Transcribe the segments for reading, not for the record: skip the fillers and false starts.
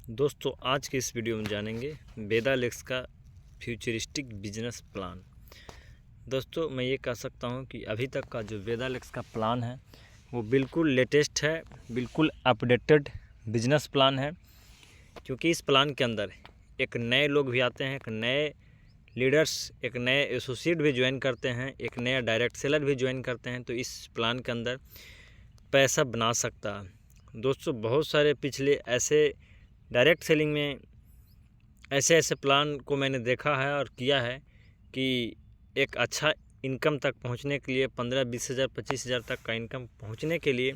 दोस्तों आज के इस वीडियो में जानेंगे वेदालेक्स का फ्यूचरिस्टिक बिजनेस प्लान। दोस्तों मैं ये कह सकता हूँ कि अभी तक का जो वेदालेक्स का प्लान है वो बिल्कुल लेटेस्ट है, बिल्कुल अपडेटेड बिजनेस प्लान है। क्योंकि इस प्लान के अंदर एक नए लोग भी आते हैं, एक नए लीडर्स, एक नए एसोसिएट भी ज्वाइन करते हैं, एक नया डायरेक्ट सेलर भी ज्वाइन करते हैं। तो इस प्लान के अंदर पैसा बना सकता है। दोस्तों बहुत सारे पिछले ऐसे डायरेक्ट सेलिंग में ऐसे प्लान को मैंने देखा है और किया है कि एक अच्छा इनकम तक पहुंचने के लिए 15-20 हज़ार 25 हज़ार तक का इनकम पहुंचने के लिए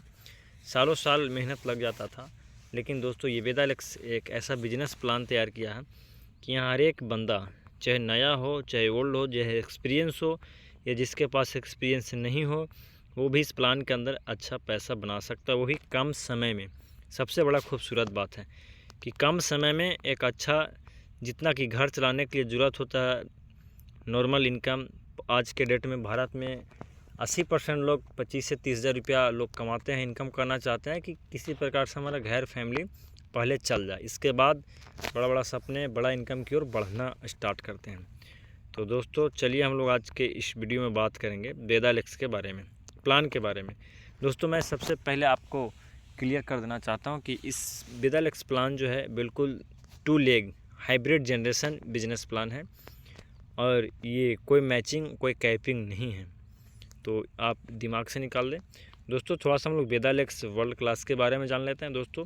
सालों साल मेहनत लग जाता था। लेकिन दोस्तों ये वेदालेक्स एक ऐसा बिजनेस प्लान तैयार किया है कि यहाँ हर एक बंदा, चाहे नया हो चाहे ओल्ड हो, चाहे एक्सपीरियंस हो या जिसके पास एक्सपीरियंस नहीं हो, वो भी इस प्लान के अंदर अच्छा पैसा बना सकता है, वो भी कम समय में। सबसे बड़ा खूबसूरत बात है कि कम समय में एक अच्छा, जितना कि घर चलाने के लिए ज़रूरत होता है नॉर्मल इनकम। आज के डेट में भारत में 80% लोग 25 से 30 हज़ार रुपया लोग कमाते हैं, इनकम करना चाहते हैं कि किसी प्रकार से हमारा घर फैमिली पहले चल जाए, इसके बाद बड़ा बड़ा सपने, बड़ा इनकम की ओर बढ़ना स्टार्ट करते हैं। तो दोस्तों चलिए हम लोग आज के इस वीडियो में बात करेंगे वेदालेक्स के बारे में, प्लान के बारे में। दोस्तों मैं सबसे पहले आपको क्लियर कर देना चाहता हूं कि इस वेदालेक्स प्लान जो है बिल्कुल 2 leg hybrid generation business plan है और ये कोई मैचिंग, कोई कैपिंग नहीं है, तो आप दिमाग से निकाल दें। दोस्तों थोड़ा सा हम लोग वेदालेक्स वर्ल्ड क्लास के बारे में जान लेते हैं। दोस्तों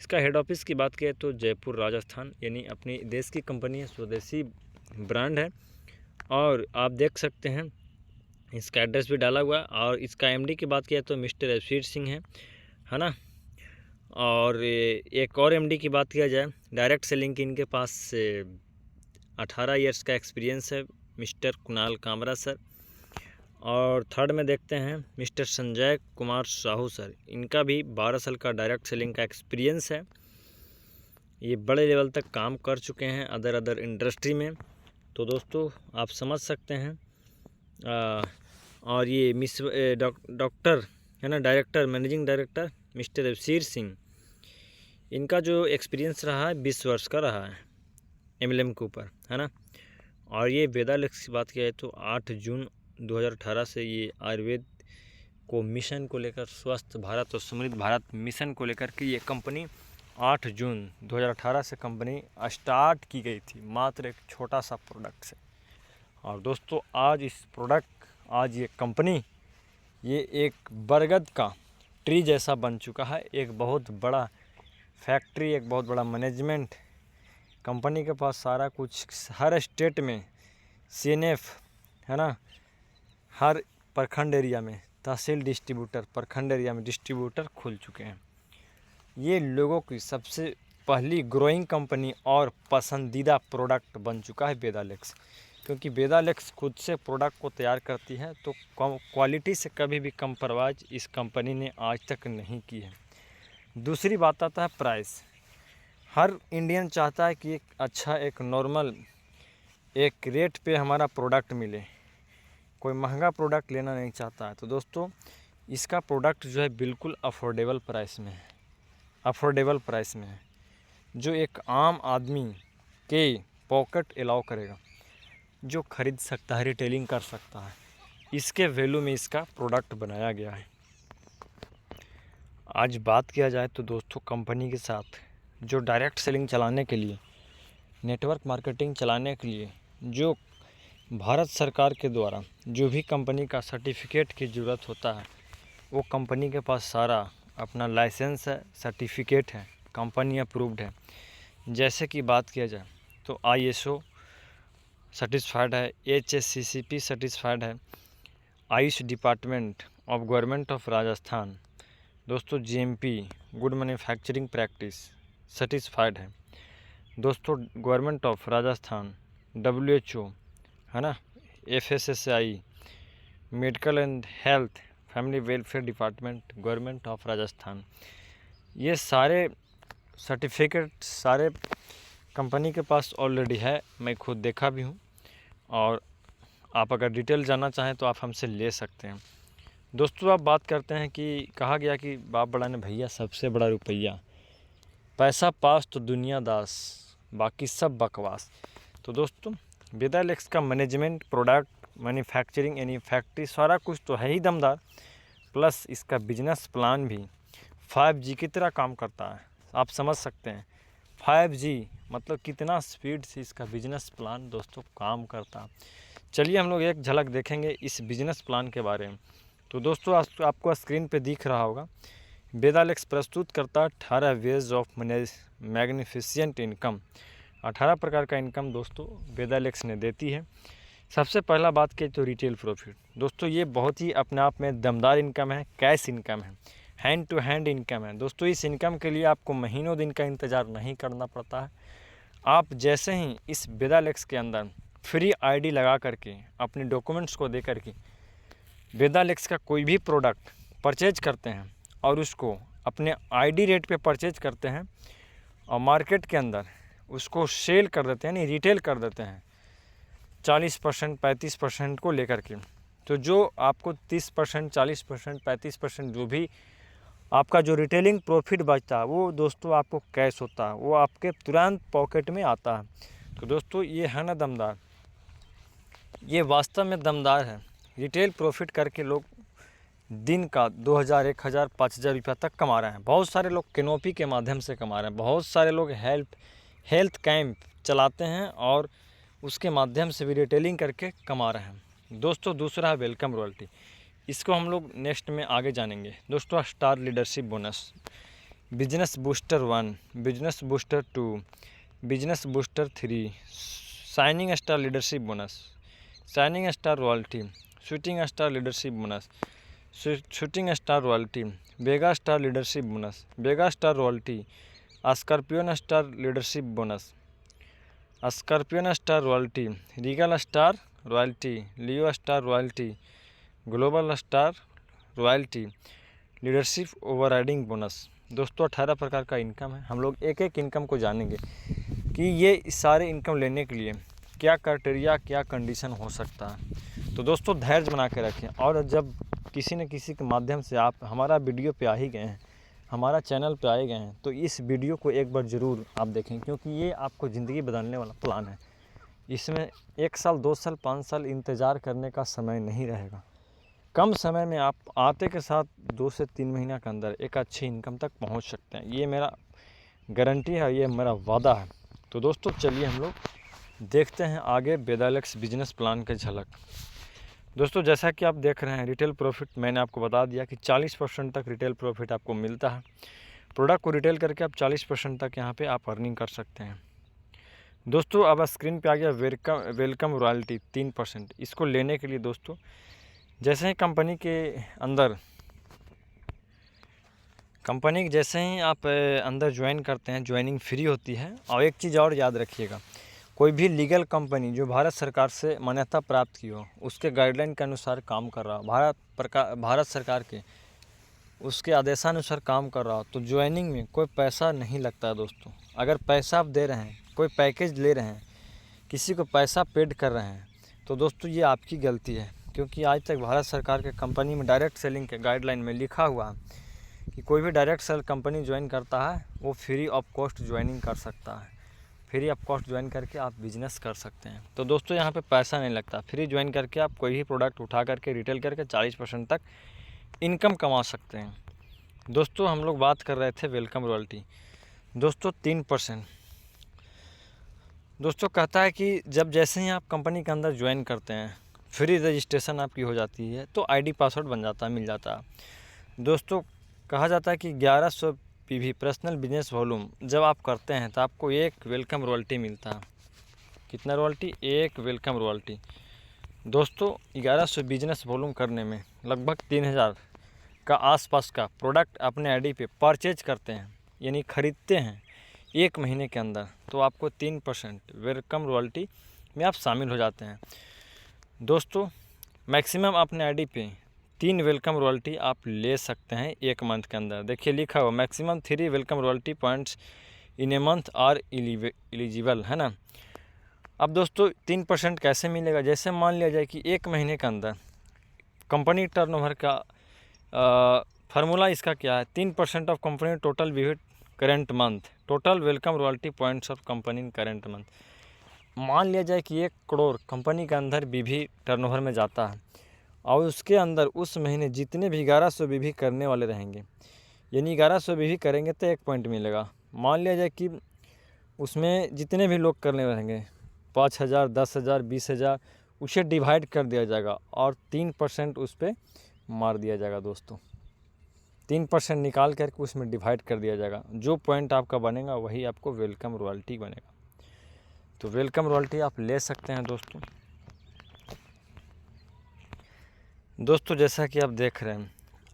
इसका हेड ऑफिस की बात करें तो जयपुर राजस्थान, यानी अपनी देश की कंपनी है, स्वदेशी ब्रांड है। और आप देख सकते हैं इसका एड्रेस भी डाला हुआ है। और इसका एमडी की बात किया तो मिस्टर रवशीर सिंह है ना। और एक और एमडी की बात किया जाए डायरेक्ट सेलिंग की, इनके पास 18 ईयर्स का एक्सपीरियंस है, मिस्टर कुणाल कामरा सर। और थर्ड में देखते हैं मिस्टर संजय कुमार साहू सर, इनका भी 12 साल का डायरेक्ट सेलिंग का एक्सपीरियंस है। ये बड़े लेवल तक काम कर चुके हैं अदर इंडस्ट्री में, तो दोस्तों आप समझ सकते हैं। और ये डॉक्टर है ना, director, managing director mister Ravsheer Singh, इनका जो एक्सपीरियंस रहा है 20 वर्ष का रहा है एमएलएम के ऊपर, है ना। और ये वेदालेक्स की बात किया है तो 8 जून 2018 से ये आयुर्वेद को मिशन को लेकर, स्वस्थ भारत और समृद्ध भारत मिशन को लेकर के ये कंपनी 8 जून 2018 से कंपनी स्टार्ट की गई थी, मात्र एक छोटा सा प्रोडक्ट से। और दोस्तों आज ये कंपनी ये एक बरगद का ट्री जैसा बन चुका है। एक बहुत बड़ा फैक्ट्री, एक बहुत बड़ा मैनेजमेंट, कंपनी के पास सारा कुछ, हर स्टेट में सीएनएफ है ना, हर प्रखंड एरिया में तहसील डिस्ट्रीब्यूटर, प्रखंड एरिया में डिस्ट्रीब्यूटर खुल चुके हैं। ये लोगों की सबसे पहली ग्रोइंग कंपनी और पसंदीदा प्रोडक्ट बन चुका है वेदालेक्स। क्योंकि वेदालेक्स खुद से प्रोडक्ट को तैयार करती है तो क्वालिटी से कभी भी कंप्रोमाइज़ इस कंपनी ने आज तक नहीं की है। दूसरी बात आता है प्राइस। हर इंडियन चाहता है कि एक अच्छा, एक नॉर्मल, एक रेट पे हमारा प्रोडक्ट मिले, कोई महंगा प्रोडक्ट लेना नहीं चाहता है। तो दोस्तों इसका प्रोडक्ट जो है बिल्कुल अफोर्डेबल प्राइस में है, जो एक आम आदमी के पॉकेट अलाउ करेगा, जो खरीद सकता है, रिटेलिंग कर सकता है, इसके वैल्यू में इसका प्रोडक्ट बनाया गया है। आज बात किया जाए तो दोस्तों कंपनी के साथ जो डायरेक्ट सेलिंग चलाने के लिए, नेटवर्क मार्केटिंग चलाने के लिए, जो भारत सरकार के द्वारा जो भी कंपनी का सर्टिफिकेट की ज़रूरत होता है, वो कंपनी के पास सारा अपना लाइसेंस है, सर्टिफिकेट है, कंपनी अप्रूव्ड है। जैसे कि बात किया जाए तो ISO सर्टिस्फाइड है, HACCP सर्टिस्फाइड है, Ayush department of government of Rajasthan, दोस्तों GMP गुड मैन्युफैक्चरिंग प्रैक्टिस सर्टिस्फाइड है, दोस्तों गवर्नमेंट ऑफ राजस्थान, WHO है ना, FSSAI, medical and health family welfare department government of Rajasthan. ये सारे सर्टिफिकेट सारे कंपनी के पास ऑलरेडी है, मैं खुद देखा भी हूँ। और आप अगर डिटेल जानना चाहें तो आप हमसे ले सकते हैं। दोस्तों आप बात करते हैं कि कहा गया कि बाप बड़ा ने भैया सबसे बड़ा रुपया, पैसा पास तो दुनिया दास, बाकी सब बकवास। तो दोस्तों वेदा इलेक्स का मैनेजमेंट, प्रोडक्ट, मैन्युफैक्चरिंग यानी फैक्ट्री सारा कुछ तो है ही दमदार, प्लस इसका बिजनेस प्लान भी 5G की तरह काम करता है। आप समझ सकते हैं 5G मतलब कितना स्पीड से इसका बिजनेस प्लान दोस्तों काम करता है। चलिए हम लोग एक झलक देखेंगे इस बिजनेस प्लान के बारे में। तो दोस्तों आपको स्क्रीन पे दिख रहा होगा, वेदा इलेक्स प्रस्तुत करता है 18 वेज ऑफ मैग्निफिसेंट इनकम। 18 प्रकार का इनकम दोस्तों वेदा इलेक्स ने देती है। सबसे पहला बात की तो रिटेल प्रॉफिट, दोस्तों ये बहुत ही अपने आप में दमदार इनकम है, कैश इनकम है, हैंड टू हैंड इनकम है। दोस्तों इस इनकम के लिए आपको महीनों दिन का इंतज़ार नहीं करना पड़ता है। आप जैसे ही इस वेदा इलेक्स के अंदर फ्री आईडी लगा करके अपने डॉक्यूमेंट्स को दे करके वेदा इलेक्स का कोई भी प्रोडक्ट परचेज करते हैं और उसको अपने आईडी रेट पे परचेज करते हैं और मार्केट के अंदर उसको सेल कर देते हैं, यानी रिटेल कर देते हैं 40% 35% को लेकर के। तो जो आपको 30% 40% 35% जो भी आपका जो रिटेलिंग प्रॉफिट बचता है वो दोस्तों आपको कैश होता है, वो आपके तुरंत पॉकेट में आता है। तो दोस्तों ये है ना दमदार, ये वास्तव में दमदार है। रिटेल प्रॉफिट करके लोग दिन का 2000 1000 5000 रुपया तक कमा रहे हैं। बहुत सारे लोग कैनोपी के माध्यम से कमा रहे हैं, बहुत सारे लोग हेल्थ कैंप चलाते हैं और उसके माध्यम से भी रिटेलिंग करके कमा रहे हैं। दोस्तों दूसरा है वेलकम रॉयल्टी, इसको हम लोग नेक्स्ट में आगे जानेंगे। दोस्तों star leadership bonus, business booster 1, business booster 2, business booster 3, shining star leadership bonus, shining star royalty, shooting star leadership bonus, shooting star royalty, Vega star leadership bonus, Vega star royalty, scorpion star leadership bonus, scorpion star royalty, regal star royalty, Leo star royalty, global star royalty, leadership overriding bonus. दोस्तों 18 प्रकार का income है। हम लोग एक एक income को जानेंगे कि ये सारे इनकम लेने के लिए क्या क्राइटेरिया, क्या कंडीशन हो सकता है। तो दोस्तों धैर्य बना के रखें, और जब किसी न किसी के माध्यम से आप हमारा वीडियो पे आ ही गए हैं, हमारा चैनल पे आए गए हैं, तो इस वीडियो को एक बार ज़रूर आप देखें, क्योंकि ये आपको ज़िंदगी बदलने वाला प्लान है। इसमें 1 साल 2 साल 5 साल इंतज़ार करने का समय नहीं रहेगा। कम समय में आप आते के साथ 2 से 3 महीना के अंदर एक अच्छी इनकम तक पहुंच सकते हैं। ये मेरा गारंटी है, ये मेरा वादा है। तो दोस्तों चलिए हम लोग देखते हैं आगे वेदा इलेक्स बिजनेस प्लान के झलक। दोस्तों जैसा कि आप देख रहे हैं रिटेल प्रॉफिट मैंने आपको बता दिया कि 40% तक रिटेल प्रॉफिट आपको मिलता है। प्रोडक्ट को रिटेल करके आप 40% तक यहाँ पे आप अर्निंग कर सकते हैं। दोस्तों अब स्क्रीन पे आ गया वेलकम रॉयल्टी 3%। इसको लेने के लिए दोस्तों जैसे ही कंपनी के अंदर जैसे ही आप अंदर ज्वाइन करते हैं, ज्वाइनिंग फ्री होती है। और एक चीज़ और याद रखिएगा, कोई भी लीगल कंपनी जो भारत सरकार से मान्यता प्राप्त की हो, उसके गाइडलाइन के अनुसार काम कर रहा हो, भारत सरकार के उसके आदेशानुसार काम कर रहा हो, तो ज्वाइनिंग में कोई पैसा नहीं लगता है। दोस्तों अगर पैसा आप दे रहे हैं, कोई पैकेज ले रहे हैं, किसी को पैसा पेड कर रहे हैं, तो दोस्तों ये आपकी गलती है। क्योंकि आज तक भारत सरकार के कंपनी में डायरेक्ट सेलिंग के गाइडलाइन में लिखा हुआ है कि कोई भी डायरेक्ट सेल कंपनी ज्वाइन करता है वो फ्री ऑफ कॉस्ट ज्वाइनिंग कर सकता है। फ्री ऑफ कॉस्ट ज्वाइन करके आप बिजनेस कर सकते हैं। तो दोस्तों यहाँ पे पैसा नहीं लगता, फ्री ज्वाइन करके आप कोई भी प्रोडक्ट उठा करके रिटेल करके 40% तक इनकम कमा सकते हैं। दोस्तों हम लोग बात कर रहे थे वेलकम रॉयल्टी। दोस्तों 3% दोस्तों कहता है कि जब जैसे ही आप कंपनी के अंदर ज्वाइन करते हैं, फ्री रजिस्ट्रेशन आपकी हो जाती है, तो आईडी पासवर्ड बन जाता है, मिल जाता है। दोस्तों कहा जाता है कि 1100 PV पर्सनल बिजनेस वॉल्यूम जब आप करते हैं तो आपको एक वेलकम रॉयल्टी मिलता है। कितना रॉयल्टी? एक वेलकम रॉयल्टी। दोस्तों 1100 बिजनेस वॉल्यूम करने में लगभग 3000 का आसपास का प्रोडक्ट अपने आईडी पे परचेज करते हैं, यानी ख़रीदते हैं 1 महीने के अंदर, तो आपको 3% वेलकम रॉयल्टी में आप शामिल हो जाते हैं। दोस्तों मैक्सिमम अपने आईडी पे 3 वेलकम रॉयल्टी आप ले सकते हैं 1 मंथ के अंदर। देखिए लिखा हुआ maximum 3 welcome royalty points in a month are eligible, है ना। अब दोस्तों 3% कैसे मिलेगा? जैसे मान लिया जाए कि 1 महीने के अंदर कंपनी टर्नओवर का फार्मूला इसका क्या है, 3% of company total visit current month, total welcome royalty points of company in current month. मान लिया जाए कि 1 करोड़ कंपनी के अंदर बीवी टर्नओवर में जाता है और उसके अंदर उस महीने जितने भी 1100 बीवी करने वाले रहेंगे, यानी 1100 बीवी करेंगे तो 1 पॉइंट मिलेगा। मान लिया जाए कि उसमें जितने भी लोग करने रहेंगे 5000, 10,000, 20,000, उसे डिवाइड कर दिया जाएगा और 3% उस पर मार दिया जाएगा दोस्तों। 3% निकाल करके उसमें डिवाइड कर दिया जाएगा। जो पॉइंट आपका बनेगा वही आपको वेलकम रॉयल्टी बनेगा। तो वेलकम रॉयल्टी आप ले सकते हैं दोस्तों। जैसा कि आप देख रहे हैं,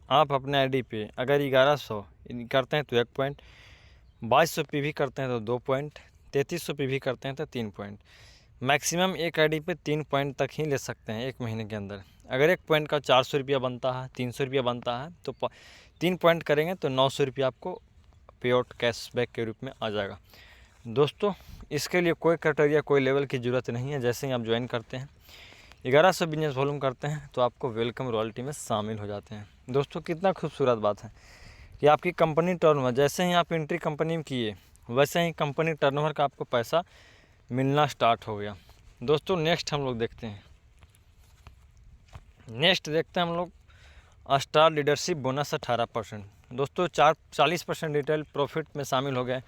आप अपने आईडी पे अगर 1100 करते हैं तो 1 पॉइंट, 2200 पीवी करते हैं तो 2 पॉइंट, 3300 पीवी करते हैं तो 3 पॉइंट। मैक्सिमम एक आईडी पे 3 पॉइंट तक ही ले सकते हैं 1 महीने के अंदर। अगर 1 पॉइंट का 400 रुपया बनता है, 300 रुपया बनता है, तो 3 पॉइंट करेंगे तो 900 रुपया आपको पे आउट कैशबैक के रूप में आ जाएगा। दोस्तों इसके लिए कोई क्राइटेरिया, कोई लेवल की ज़रूरत नहीं है। जैसे ही आप ज्वाइन करते हैं, 1100 बिजनेस वॉल्यूम करते हैं तो आपको वेलकम रॉयल्टी में शामिल हो जाते हैं। दोस्तों कितना खूबसूरत बात है कि आपकी कंपनी टर्नओवर, जैसे ही आप एंट्री कंपनी में किए वैसे ही कंपनी टर्नओवर का आपको पैसा मिलना स्टार्ट हो गया। दोस्तों नेक्स्ट हम लोग देखते हैं, हम लोग स्टार लीडरशिप बोनस 18%। दोस्तों 40% रिटेल प्रॉफिट में शामिल हो गए,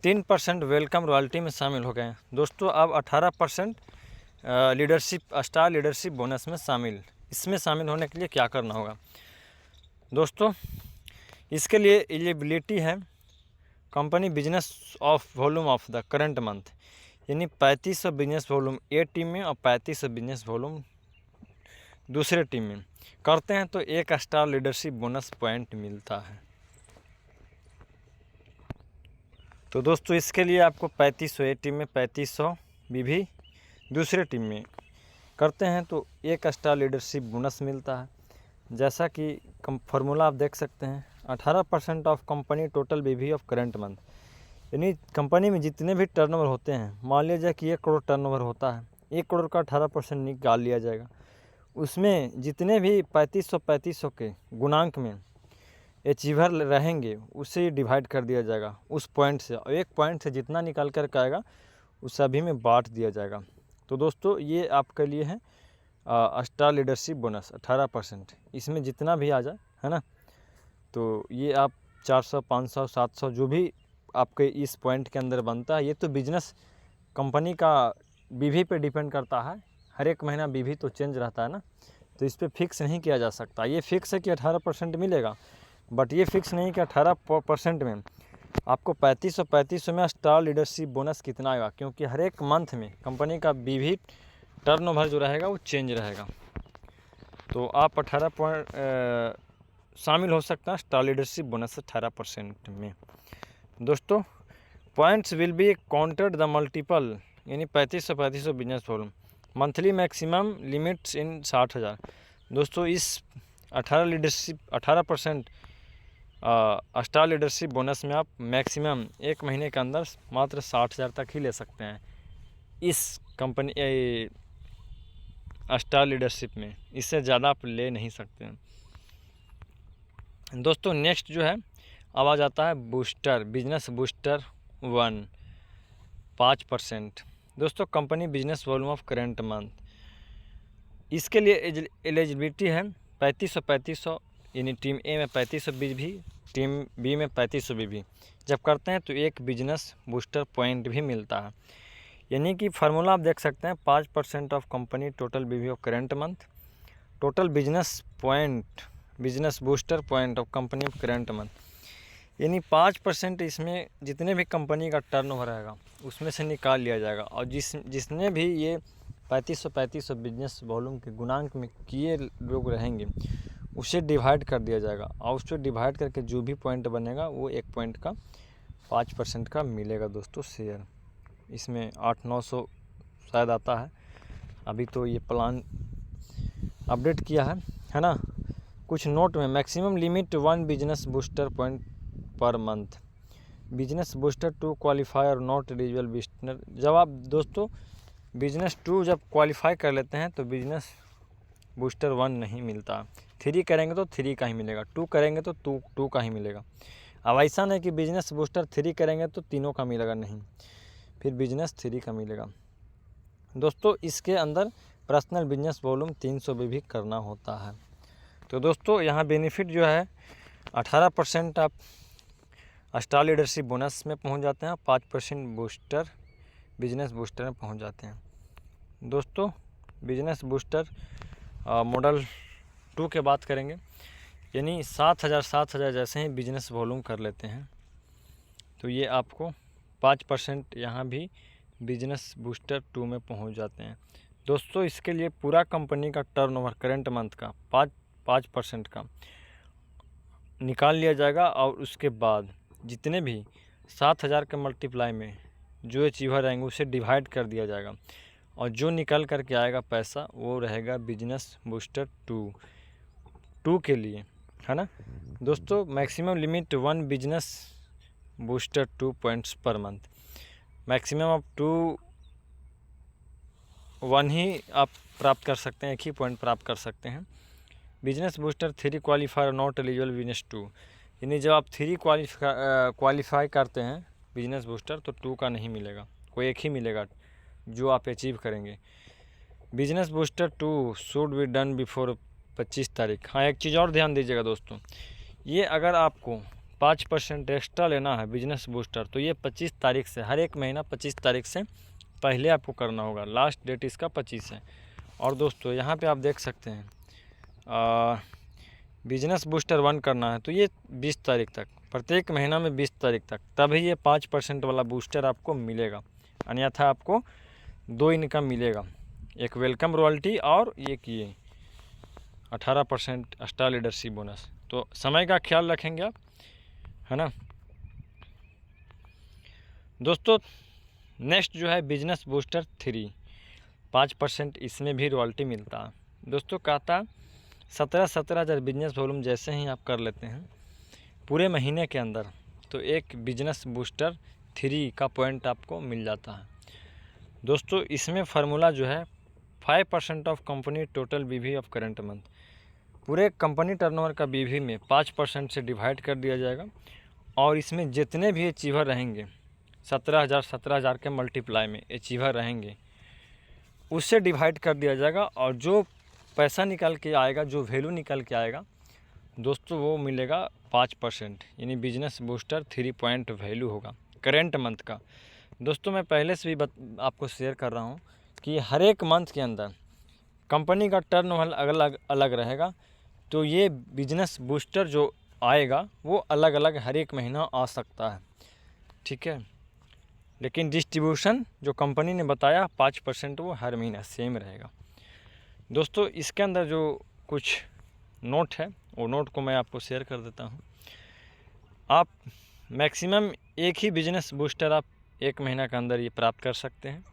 3% वेलकम रॉयल्टी में शामिल हो गए। दोस्तों अब 18% स्टार लीडरशिप बोनस में शामिल। इसमें शामिल होने के लिए क्या करना होगा दोस्तों? इसके लिए एलिजिबिलिटी है company business of volume of the current month, यानी 3500 बिजनेस वॉल्यूम ए टीम में और 3500 बिजनेस वॉल्यूम दूसरे टीम में करते हैं तो 1 स्टार लीडरशिप बोनस पॉइंट मिलता है। तो दोस्तों इसके लिए आपको 3500 ए टीम में, 3500 बीवी दूसरे टीम में करते हैं तो 1 स्टार लीडरशिप बोनस मिलता है। जैसा कि फार्मूला आप देख सकते हैं, 18% ऑफ कंपनी टोटल बीवी ऑफ करंट मंथ, यानी कंपनी में जितने भी टर्नओवर होते हैं, मान लीजिए कि 1 करोड़ टर्नओवर होता है, 1 करोड़ का 18% निकाल लिया जाएगा। उसमें जितने भी 3500 के गुणांक में अचीवर रहेंगे उसे डिवाइड कर दिया जाएगा उस पॉइंट से, और 1 पॉइंट से जितना निकाल कर आएगा उस सभी में बांट दिया जाएगा। तो दोस्तों ये आपके लिए है स्टार लीडरशिप बोनस 18%। इसमें जितना भी आ जाए, है ना, तो ये आप 400, 500, 700 जो भी आपके इस पॉइंट के अंदर बनता है, ये तो बिजनेस कंपनी का बीवी पे डिपेंड करता है। हर एक महीना बीवी तो चेंज रहता है ना, तो इस पर फिक्स नहीं किया जा सकता। ये फिक्स है कि 18% मिलेगा, बट ये फिक्स नहीं कि 18% में आपको 3500 में स्टार लीडरशिप बोनस कितना आएगा, क्योंकि हर एक मंथ में कंपनी का बीवी टर्नओवर जो रहेगा वो चेंज रहेगा। तो आप 18 पॉइंट शामिल हो सकता है स्टार लीडरशिप बोनस 18% में। दोस्तों points will be counted the multiple, यानी 3500 business volume, monthly maximum limits इन 60,000। दोस्तों इस 18% स्टार लीडरशिप बोनस में आप मैक्सिमम 1 महीने के अंदर मात्र 60,000 तक ही ले सकते हैं इस कंपनी स्टार लीडरशिप में, इससे ज़्यादा आप ले नहीं सकते हैं। दोस्तों नेक्स्ट जो है अब आ जाता है बूस्टर, बिजनेस बूस्टर 1 5%। दोस्तों company business volume of current month, इसके लिए एलिजिबिलिटी है 3500, यानी टीम ए में 3500 बीवी, टीम बी में 3500 बीवी। जब करते हैं तो 1 बिजनेस बूस्टर पॉइंट भी मिलता है, यानी कि फार्मूला आप देख सकते हैं 5% ऑफ कंपनी टोटल बीवी of current month, total business point, business booster point of company of current month, यानी 5% इसमें जितने भी कंपनी का टर्नओवर रहेगा उसमें से निकाल लिया जाएगा, और जिसने भी ये 3500 बिजनेस वॉल्यूम के गुणांक में किए लोग रहेंगे उसे डिवाइड कर दिया जाएगा, और उससे डिवाइड करके जो भी पॉइंट बनेगा वो 1 पॉइंट का 5% का मिलेगा दोस्तों शेयर। इसमें 800-900 शायद आता है, अभी तो ये प्लान अपडेट किया है ना। कुछ नोट में maximum limit 1 business booster point per month, business booster 2 qualify और नॉट एलिजिबल बिजनेस। जब आप दोस्तों बिजनेस 2 जब क्वालिफाई कर लेते हैं तो बिजनेस बूस्टर 1 नहीं मिलता, 3 करेंगे तो 3 का ही मिलेगा, 2 करेंगे तो 2 का ही मिलेगा। अब ऐसा नहीं कि बिजनेस बूस्टर 3 करेंगे तो तीनों का मिलेगा, नहीं, फिर बिजनेस 3 का मिलेगा। दोस्तों इसके अंदर पर्सनल बिजनेस वॉल्यूम 300 भी करना होता है। तो दोस्तों यहाँ बेनिफिट जो है 18% आप स्टार लीडरशिप बोनस में पहुँच जाते हैं, 5% बूस्टर बिजनेस बूस्टर में पहुँच जाते हैं। दोस्तों बिजनेस बूस्टर मॉडल 2 के बात करेंगे, यानी 7,000 जैसे ही बिजनेस वॉल्यूम कर लेते हैं तो ये आपको 5% यहाँ भी बिजनेस बूस्टर 2 में पहुँच जाते हैं। दोस्तों इसके लिए पूरा कंपनी का टर्नओवर करंट मंथ का 5% का निकाल लिया जाएगा और उसके बाद जितने भी 7,000 के मल्टीप्लाई में जो अचीवर रहेंगे उसे डिवाइड कर दिया जाएगा और जो निकल कर के आएगा पैसा वो रहेगा बिजनेस बूस्टर 2 के लिए, है ना। दोस्तों maximum limit 1 business booster 2 points per month, maximum आप 1 ही आप प्राप्त कर सकते हैं, 1 ही पॉइंट प्राप्त कर सकते हैं। Business booster 3 qualifier not eligible business 2, यानी जब आप 3 क्वालिफाई करते हैं बिजनेस बूस्टर तो 2 का नहीं मिलेगा, कोई 1 ही मिलेगा जो आप अचीव करेंगे। Business booster 2 should be done before 25 तारीख। हाँ एक चीज़ और ध्यान दीजिएगा दोस्तों, ये अगर आपको 5% एक्स्ट्रा लेना है बिजनेस बूस्टर तो ये 25 तारीख से, हर एक महीना 25 तारीख से पहले आपको करना होगा, लास्ट डेट इसका 25 है। और दोस्तों यहाँ पे आप देख सकते हैं बिजनेस बूस्टर 1 करना है तो ये 20 तारीख तक, प्रत्येक महीना में 20 तारीख तक, तभी ये 5% वाला बूस्टर आपको मिलेगा, अन्यथा आपको 2 इनकम मिलेगा, एक वेलकम रॉयल्टी और एक ये 18% स्टार लीडरशिप बोनस। तो समय का ख्याल रखेंगे आप, है ना। दोस्तों नेक्स्ट जो है बिजनेस बूस्टर 3, 5% इसमें भी रॉयल्टी मिलता है। दोस्तों कहता 17,000 बिजनेस वॉल्यूम जैसे ही आप कर लेते हैं पूरे महीने के अंदर तो एक बिजनेस बूस्टर 3 का पॉइंट आपको मिल जाता है। दोस्तों इसमें फार्मूला जो है 5% ऑफ कंपनी टोटल बीवी ऑफ करंट मंथ, पूरे कंपनी टर्नओवर का बीवी में 5% से डिवाइड कर दिया जाएगा और इसमें जितने भी अचीवर रहेंगे 17,000 के मल्टीप्लाई में अचीवर रहेंगे उससे डिवाइड कर दिया जाएगा और जो पैसा निकल के आएगा, जो वैल्यू निकल के आएगा दोस्तों वो मिलेगा 5%, यानी बिजनेस बूस्टर 3 पॉइंट वैल्यू होगा करेंट मंथ का। दोस्तों मैं पहले से भी आपको शेयर कर रहा हूँ कि हर एक मंथ के अंदर कंपनी का टर्नओवर अलग अलग रहेगा, तो ये बिजनेस बूस्टर जो आएगा वो अलग अलग हर एक महीना आ सकता है, ठीक है, लेकिन डिस्ट्रीब्यूशन जो कंपनी ने बताया 5% वो हर महीना सेम रहेगा। दोस्तों इसके अंदर जो कुछ नोट है वो नोट को मैं आपको शेयर कर देता हूँ। आप मैक्सिमम एक ही बिजनेस बूस्टर आप एक महीना के अंदर ये प्राप्त कर सकते हैं।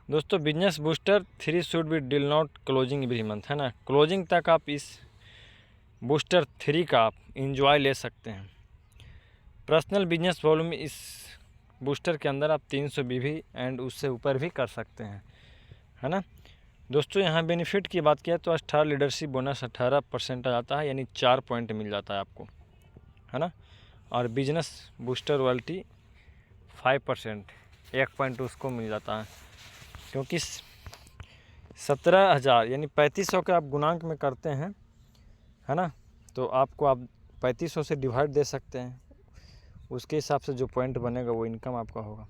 दोस्तों business booster 3 should be deal not closing every month, है ना, क्लोजिंग तक आप इस बूस्टर 3 का आप इंजॉय ले सकते हैं। पर्सनल बिजनेस वॉल्यूम इस बूस्टर के अंदर आप 300 बीवी एंड उससे ऊपर भी कर सकते हैं, है ना। दोस्तों यहाँ बेनिफिट की बात किया तो स्टार लीडरशिप बोनस 18% आ जाता है, यानी 4 पॉइंट मिल जाता है आपको, है ना। और बिजनेस बूस्टर रॉयल्टी 5%, 1 पॉइंट उसको मिल जाता है, क्योंकि 17,000 यानी 3500 के आप गुणांक में करते हैं, है ना, तो आपको आप 3500 से डिवाइड दे सकते हैं, उसके हिसाब से जो पॉइंट बनेगा वो इनकम आपका होगा।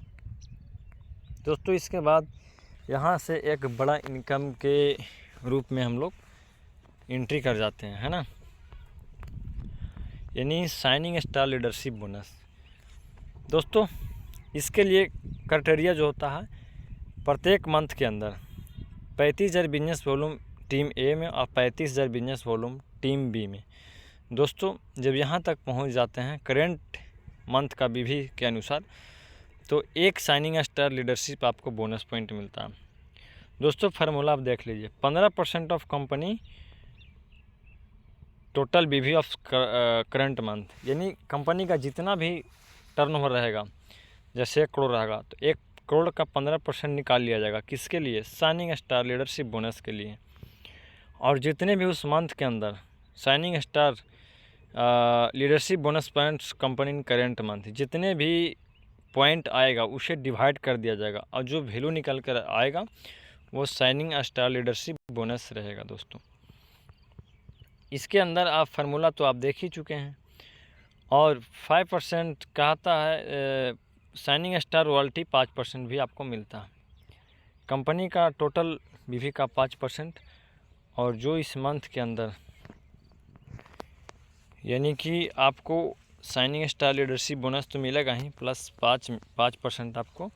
दोस्तों इसके बाद यहाँ से एक बड़ा इनकम के रूप में हम लोग एंट्री कर जाते हैं, है ना, यानी शाइनिंग स्टार लीडरशिप बोनस। दोस्तों इसके लिए क्राइटेरिया जो होता है प्रत्येक मंथ के अंदर 35,000 बिजनेस वॉल्यूम टीम ए में और 35,000 बिजनेस वॉल्यूम टीम बी में। दोस्तों जब यहाँ तक पहुँच जाते हैं करेंट मंथ का बीवी के अनुसार तो एक शाइनिंग स्टार लीडरशिप आपको बोनस पॉइंट मिलता है। दोस्तों फार्मूला आप देख लीजिए, 15% ऑफ कंपनी टोटल बीवी ऑफ करंट मंथ, यानी कंपनी का जितना भी टर्नओवर रहेगा, जैसे 1 करोड़ रहेगा तो 1 करोड़ का 15% निकाल लिया जाएगा, किसके लिए, शाइनिंग स्टार लीडरशिप बोनस के लिए। और जितने भी उस मंथ के अंदर shining star leadership bonus points company इन करेंट मंथ, जितने भी पॉइंट आएगा उसे डिवाइड कर दिया जाएगा और जो वैल्यू निकल कर आएगा वो शाइनिंग स्टार लीडरशिप बोनस रहेगा दोस्तों। इसके अंदर आप फार्मूला तो आप देख ही चुके हैं और 5% कहता है शाइनिंग स्टार रॉयल्टी 5% भी आपको मिलता है। कंपनी का टोटल बीवी का 5% और जो इस मंथ के अंदर यानी कि आपको शाइनिंग स्टार लीडरशिप बोनस तो मिलेगा ही, प्लस 5% आपको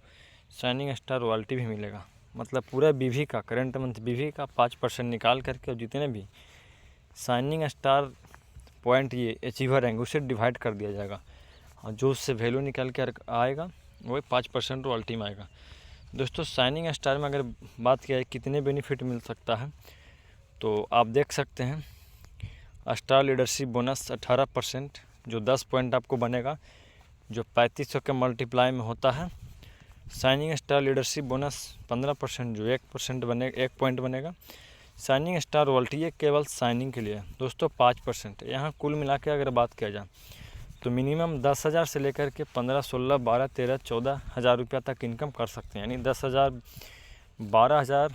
शाइनिंग स्टार रॉयल्टी भी मिलेगा। मतलब पूरा बीवी का करंट मंथ बीवी का 5% निकाल करके और जितने भी शाइनिंग स्टार पॉइंट ये अचीवर रहेंगे उसे डिवाइड कर दिया जाएगा और जो उससे वैल्यू निकल कर आएगा वो 5% रॉयल्टी में आएगा। दोस्तों शाइनिंग स्टार में अगर बात किया जाए कितने बेनिफिट मिल सकता है तो आप देख सकते हैं। स्टार लीडरशिप बोनस 18% जो 10 पॉइंट आपको बनेगा, जो 3500 के मल्टीप्लाई में होता है। शाइनिंग स्टार लीडरशिप बोनस 15% जो 1% बनेगा, 1 पॉइंट बनेगा। शाइनिंग स्टार रॉयल्टी ये केवल शाइनिंग के लिए दोस्तों 5%। यहाँ कुल मिला के अगर बात किया जाए तो मिनिमम 10,000 से लेकर के 15, 16, 12, 13, 14,000 रुपया तक इनकम कर सकते हैं। यानी 10,000, 12,000,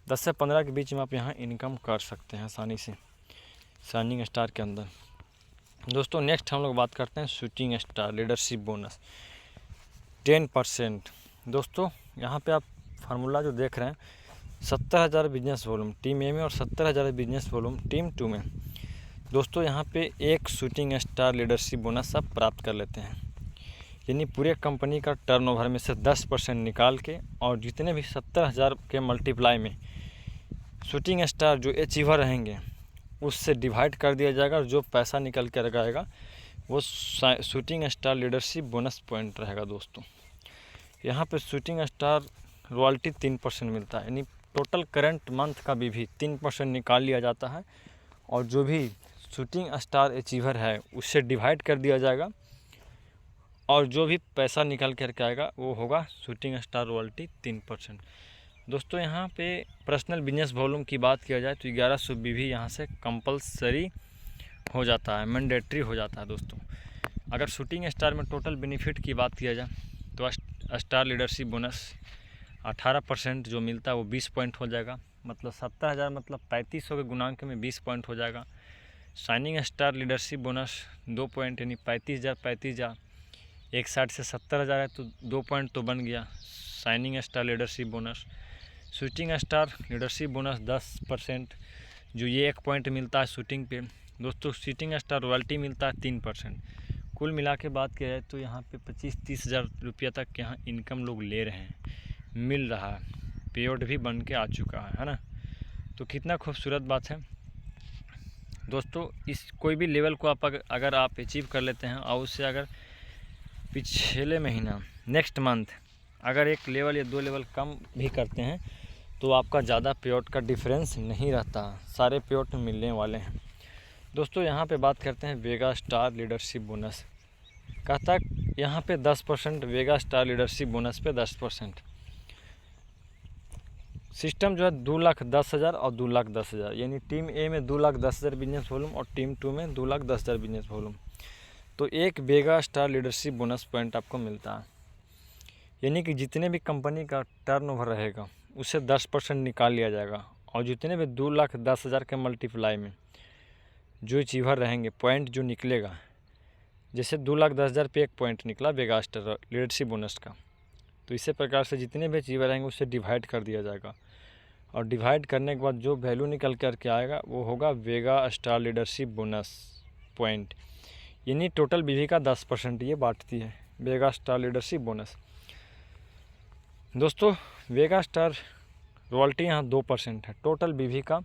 10 से 15 के बीच में आप यहाँ इनकम कर सकते हैं आसानी से शाइनिंग स्टार के अंदर। दोस्तों नेक्स्ट हम लोग बात करते हैं शूटिंग स्टार लीडरशिप बोनस 10%। दोस्तों यहाँ पे आप फार्मूला जो देख रहे हैं 70,000 बिजनेस वॉल्यूम टीम ए में और 70,000 बिजनेस वॉल्यूम टीम 2 में। दोस्तों यहाँ पे एक शूटिंग स्टार लीडरशिप बोनस आप प्राप्त कर लेते हैं। यानी पूरे कंपनी का टर्नओवर में से 10% निकाल के और जितने भी 70,000 के मल्टीप्लाई में शूटिंग स्टार जो अचीवर रहेंगे उससे डिवाइड कर दिया जाएगा और जो पैसा निकल कर आएगा वो shooting star leadership bonus point रहेगा। दोस्तों यहाँ पे शूटिंग स्टार रॉयल्टी 3% मिलता है। यानी टोटल करंट मंथ का भी 3% निकाल लिया जाता है और जो भी शूटिंग स्टार अचीवर है उससे डिवाइड कर दिया जाएगा और जो भी पैसा निकल कर आएगा वो होगा शूटिंग स्टार रॉयल्टी 3%। दोस्तों यहाँ पे पर्सनल बिजनेस वॉल्यूम की बात किया जाए तो 1100 भी यहाँ से कंपलसरी हो जाता है, मैंडेटरी हो जाता है। दोस्तों अगर शूटिंग स्टार में टोटल बेनिफिट की बात किया जाए तो स्टार लीडरशिप बोनस 18% जो मिलता है वो 20 पॉइंट हो जाएगा। मतलब 70,000 मतलब 3500 के गुणांक में 20 पॉइंट हो जाएगा। Shining star leadership bonus 2 point यानी 35,000 एक साइड से 70,000 है तो 2 पॉइंट तो बन गया shining star leadership bonus. Shooting star leadership bonus 10% जो ये 1 पॉइंट मिलता है शूटिंग पे। दोस्तों शूटिंग स्टार रॉयल्टी मिलता है 3%। कुल मिला के बात किया जाए तो यहाँ पे 25-30 हज़ार रुपया तक यहाँ इनकम लोग ले रहे हैं, मिल रहा है, पेआउट भी बन के आ चुका है ना। तो कितना खूबसूरत बात है दोस्तों। इस कोई भी लेवल को आप अगर आप अचीव कर लेते हैं और उससे अगर पिछले महीना नेक्स्ट मंथ अगर 1 लेवल या 2 लेवल कम भी करते हैं तो आपका ज़्यादा पेआउट का डिफरेंस नहीं रहता, सारे पेआउट मिलने वाले हैं। दोस्तों यहाँ पे बात करते हैं वेगा स्टार लीडरशिप बोनस। कहता यहाँ पे 10% वेगा स्टार लीडरशिप बोनस पे 10%। सिस्टम जो है 2,10,000 और 2,10,000 यानी टीम ए में 2,10,000 बिजनेस वॉल्यूम और टीम 2 में 2,10,000 बिजनेस वॉल्यूम। तो एक वेगा स्टार लीडरशिप बोनस पॉइंट आपको मिलता है। यानी कि जितने भी कंपनी का टर्नओवर रहेगा उससे 10% निकाल लिया जाएगा और जितने भी 2,10,000 के मल्टीप्लाई में जो अचीवर रहेंगे पॉइंट जो निकलेगा, जैसे 2,10,000 पे 1 पॉइंट निकला वेगा स्टार लीडरशिप बोनस का, तो इसी प्रकार से जितने भी अचीवर रहेंगे उससे डिवाइड कर दिया जाएगा और डिवाइड करने के बाद जो वैल्यू निकल कर के आएगा वो होगा वेगा स्टार लीडरशिप बोनस पॉइंट। यानी टोटल बीवी का 10% ये बांटती है वेगा स्टार लीडरशिप बोनस। दोस्तों वेगा स्टार रॉयल्टी यहाँ 2% है, टोटल बीवी का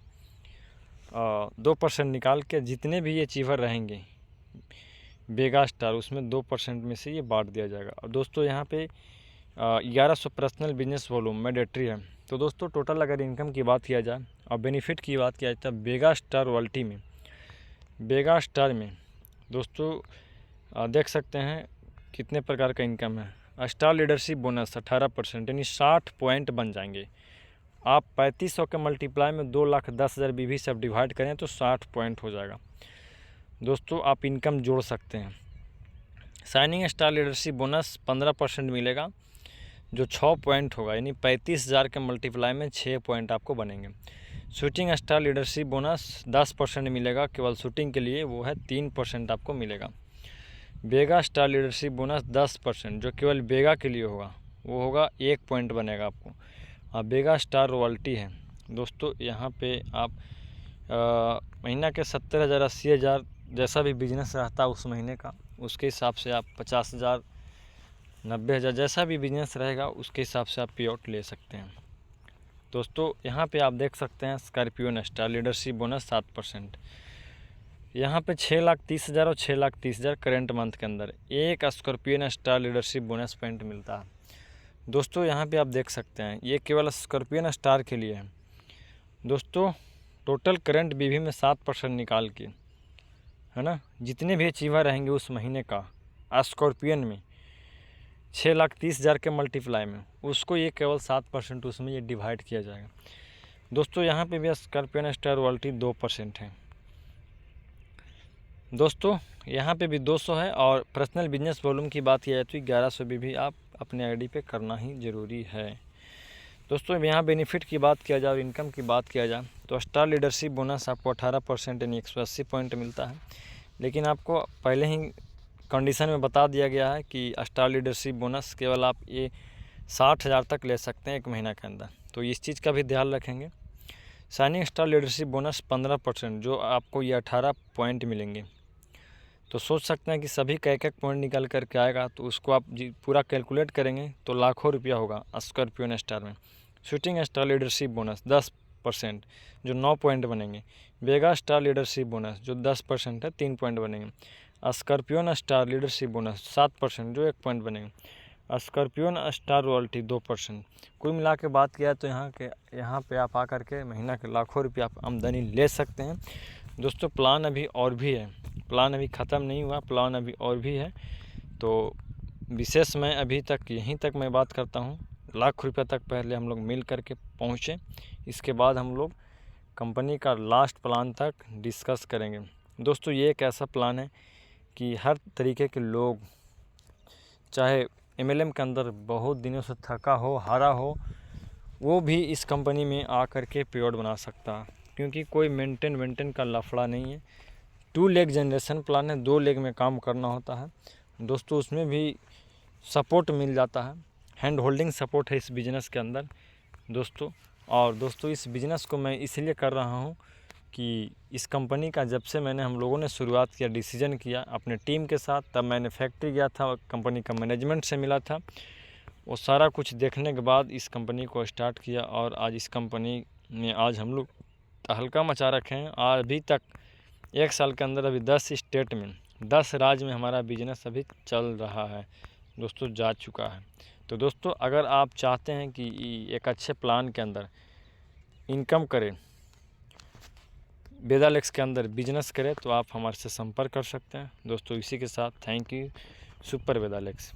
2% निकाल के जितने भी ये अचीवर रहेंगे वेगा स्टार उसमें 2% में से ये बांट दिया जाएगा। और दोस्तों यहाँ पे 1100 पर्सनल बिजनेस वॉल्यूम मैंडेटरी है। तो दोस्तों टोटल अगर इनकम की बात किया जाए और बेनिफिट की बात किया जाए तब वेगा स्टार रॉयल्टी में वेगा स्टार में दोस्तों देख सकते हैं कितने प्रकार का इनकम है। स्टार लीडरशिप बोनस 18% यानी 60 पॉइंट बन जाएंगे। आप 3500 के मल्टीप्लाई में 2,10,000 बीवी सब डिवाइड करें तो 60 पॉइंट हो जाएगा। दोस्तों आप इनकम जोड़ सकते हैं। शाइनिंग स्टार लीडरशिप बोनस 15% मिलेगा, जो 6 पॉइंट होगा, यानी 35,000 के मल्टीप्लाई में 6 पॉइंट आपको बनेंगे। शूटिंग स्टार लीडरशिप बोनस 10% मिलेगा केवल शूटिंग के लिए, वो है 3% आपको मिलेगा। बेगा स्टार लीडरशिप बोनस 10% जो केवल बेगा के लिए होगा, वो होगा 1 पॉइंट बनेगा आपको। अब बेगा स्टार रॉयल्टी है दोस्तों, यहाँ पे आप महीना के 70,000 80,000 जैसा भी बिजनेस रहता है उस महीने का, उसके हिसाब से आप 50,000 90,000 जैसा भी बिजनेस रहेगा उसके हिसाब से आप पे आउट ले सकते हैं। दोस्तों यहाँ पे आप देख सकते हैं स्कॉर्पियो स्टार लीडरशिप बोनस 7%, यहाँ पे 6,30,000 और 6,30,000 करेंट मंथ के अंदर एक Scorpio star leadership bonus point मिलता है। दोस्तों यहाँ पे आप देख सकते हैं ये केवल स्कॉर्पियो स्टार के लिए है। दोस्तों टोटल करंट बीवी में 7% निकाल के, है ना, जितने भी अचीवर रहेंगे उस महीने का स्कॉर्पियन में 6,30,000 के मल्टीप्लाई में, उसको ये केवल 7% उसमें ये डिवाइड किया जाएगा। दोस्तों यहाँ पे भी स्कॉर्पियो स्टार रॉयल्टी 2% है। दोस्तों यहाँ पे भी 200 है, और पर्सनल बिजनेस वॉल्यूम की बात की जाए तो 1100 भी आप अपने आईडी पे करना ही ज़रूरी है। दोस्तों यहाँ बेनिफिट की बात किया जाए और इनकम की बात किया जाए तो स्टार लीडरशिप बोनस आपको 18% यानी 180 पॉइंट मिलता है, लेकिन आपको पहले ही कंडीशन में बता दिया गया है कि स्टार लीडरशिप बोनस केवल आप ये 60,000 तक ले सकते हैं 1 महीना के अंदर, तो इस चीज़ का भी ध्यान रखेंगे। शाइनिंग स्टार लीडरशिप बोनस 15% जो आपको ये 18 पॉइंट मिलेंगे, तो सोच सकते हैं कि सभी का एक पॉइंट निकल करके आएगा, तो उसको आप पूरा कैलकुलेट करेंगे तो लाखों रुपया होगा स्कॉर्पियो स्टार में। शूटिंग स्टार लीडरशिप बोनस 10% जो 9 पॉइंट बनेंगे। बेगा स्टार लीडरशिप बोनस जो 10% है 3 पॉइंट बनेंगे। स्कॉर्पियो स्टार लीडरशिप बोनस 7% जो 1 पॉइंट बनेंगे। Scorpio star royalty 2%। कुल मिला के बात किया तो यहाँ पे आप आकर के महीना के लाखों रुपया आप आमदनी ले सकते हैं। दोस्तों प्लान अभी और भी है, प्लान अभी ख़त्म नहीं हुआ, प्लान अभी और भी है, तो विशेष मैं अभी तक यहीं तक मैं बात करता हूँ। लाख रुपये तक पहले हम लोग मिल करके पहुँचे, इसके बाद हम लोग कंपनी का लास्ट प्लान तक डिस्कस करेंगे। दोस्तों ये एक ऐसा प्लान है कि हर तरीके के लोग, चाहे MLM के अंदर बहुत दिनों से थका हो हारा हो, वो भी इस कंपनी में आकर के पेआउट बना सकता है, क्योंकि कोई मेंटेन का लफड़ा नहीं है। 2 लेग जनरेशन प्लान है, 2 लेग में काम करना होता है। दोस्तों उसमें भी सपोर्ट मिल जाता है, हैंड होल्डिंग सपोर्ट है इस बिज़नेस के अंदर दोस्तों। और दोस्तों इस बिज़नेस को मैं इसलिए कर रहा हूँ कि इस कंपनी का जब से हम लोगों ने शुरुआत किया, डिसीजन किया अपने टीम के साथ, तब मैंने फैक्ट्री गया था, कंपनी का मैनेजमेंट से मिला था, वो सारा कुछ देखने के बाद इस कंपनी को स्टार्ट किया, और आज इस कंपनी में आज हम लोग तहलका मचा रखे हैं। अभी तक 1 साल के अंदर अभी 10 स्टेट में 10 राज्य में हमारा बिजनेस अभी चल रहा है दोस्तों, जा चुका है। तो दोस्तों अगर आप चाहते हैं कि एक अच्छे प्लान के अंदर इनकम करें, वेदालेक्स के अंदर बिजनेस करें, तो आप हमारे से संपर्क कर सकते हैं। दोस्तों इसी के साथ थैंक यू, सुपर वेदालेक्स।